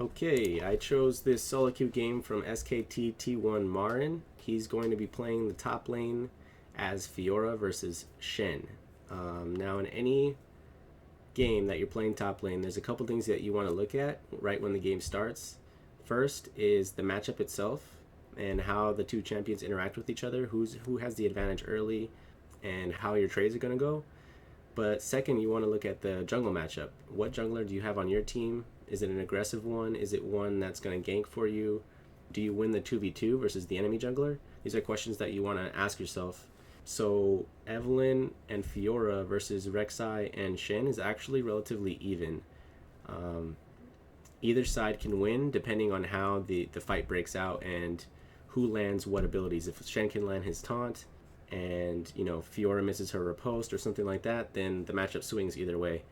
Okay, I chose this solo queue game from SKT T1 Marin. He's going to be playing the top lane as Fiora versus Shen. Now, in any game that you're playing top lane, there's a couple things that you want to look at right when the game starts. First is the matchup itself and how the two champions interact with each other, who has the advantage early, and how your trades are going to go. But second, you want to look at the jungle matchup. What jungler do you have on your team? Is it an aggressive one? Is it one that's going to gank for you? Do you win the 2v2 versus the enemy jungler? These are questions that you want to ask yourself. So Evelynn and Fiora versus Rek'Sai and Shen is actually relatively even. Um, Either side can win depending on how the fight breaks out and who lands what abilities. If Shen can land his taunt and Fiora misses her riposte or something like that, then the matchup swings either way.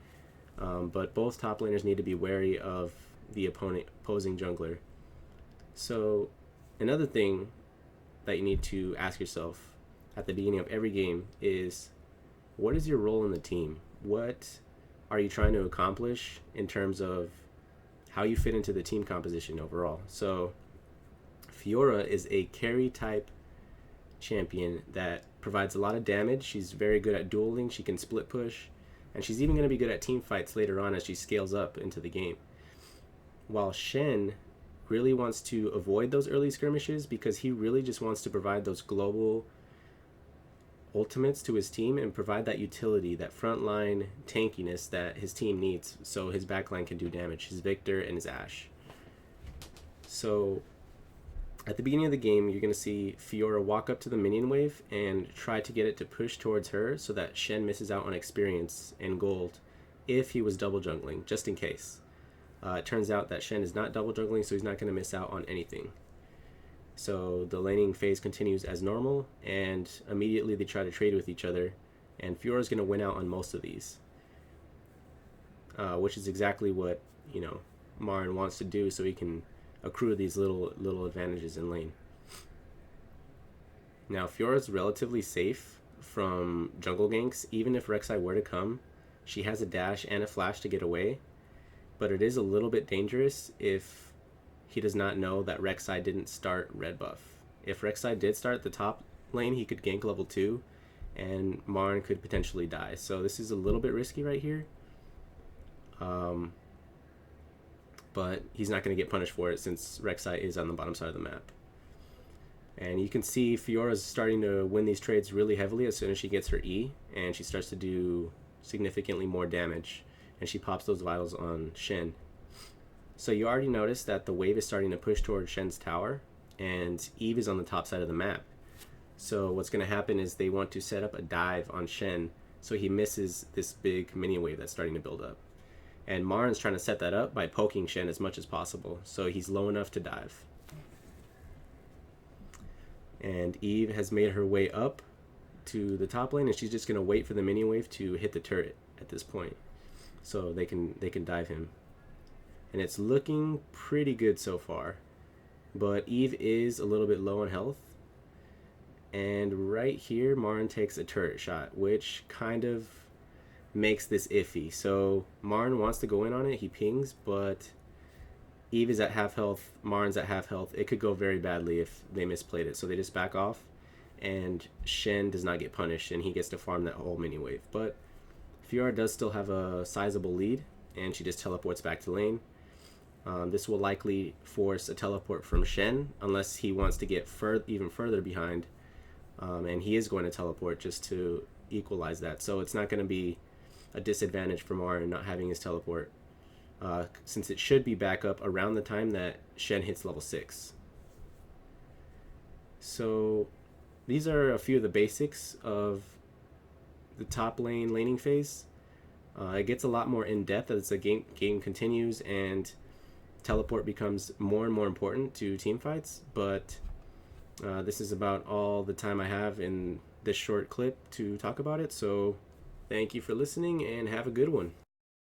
But both top laners need to be wary of the opposing jungler. So another thing that you need to ask yourself at the beginning of every game is, what is your role in the team? What are you trying to accomplish in terms of how you fit into the team composition overall? So Fiora is a carry type champion that provides a lot of damage. She's very good at dueling. She can split push, and she's even going to be good at team fights later on as she scales up into the game. While Shen really wants to avoid those early skirmishes because he really just wants to provide those global ultimates to his team and provide that utility, that frontline tankiness that his team needs so his backline can do damage, his Victor and his Ashe. So at the beginning of the game, you're going to see Fiora walk up to the minion wave and try to get it to push towards her so that Shen misses out on experience and gold if he was double jungling, just in case. It turns out that Shen is not double jungling, so he's not going to miss out on anything. So the laning phase continues as normal, and immediately they try to trade with each other, and Fiora's going to win out on most of these, which is exactly what Marin wants to do, so he can accrue these little advantages in lane. Now Fiora's relatively safe from jungle ganks. Even if Rek'Sai were to come, she has a dash and a flash to get away, but it is a little bit dangerous if he does not know that Rek'Sai didn't start red buff. If Rek'Sai did start the top lane, he could gank level 2 and Marin could potentially die. So this is a little bit risky right here. But he's not going to get punished for it since Rek'Sai is on the bottom side of the map. And you can see Fiora's starting to win these trades really heavily as soon as she gets her E, and she starts to do significantly more damage, and she pops those vitals on Shen. So you already noticed that the wave is starting to push towards Shen's tower, and Eve is on the top side of the map. So what's going to happen is they want to set up a dive on Shen so he misses this big minion wave that's starting to build up. And Marin's trying to set that up by poking Shen as much as possible, so he's low enough to dive. And Eve has made her way up to the top lane, and she's just going to wait for the minion wave to hit the turret at this point, so they can dive him. And it's looking pretty good so far, but Eve is a little bit low on health. And right here, Marin takes a turret shot, which kind of makes this iffy. So Marin wants to go in on it, he pings, but Eve is at half health, Marin's at half health. It could go very badly if they misplayed it, so they just back off, and Shen does not get punished, and he gets to farm that whole mini wave. But Fiora does still have a sizable lead, and she just teleports back to lane. This will likely force a teleport from Shen, unless he wants to get even further behind, and he is going to teleport just to equalize that. So it's not going to be a disadvantage for Marin not having his teleport, since it should be back up around the time that Shen hits level 6. So these are a few of the basics of the top lane laning phase. It gets a lot more in depth as the game continues and teleport becomes more and more important to team fights, but this is about all the time I have in this short clip to talk about it. So thank you for listening and have a good one.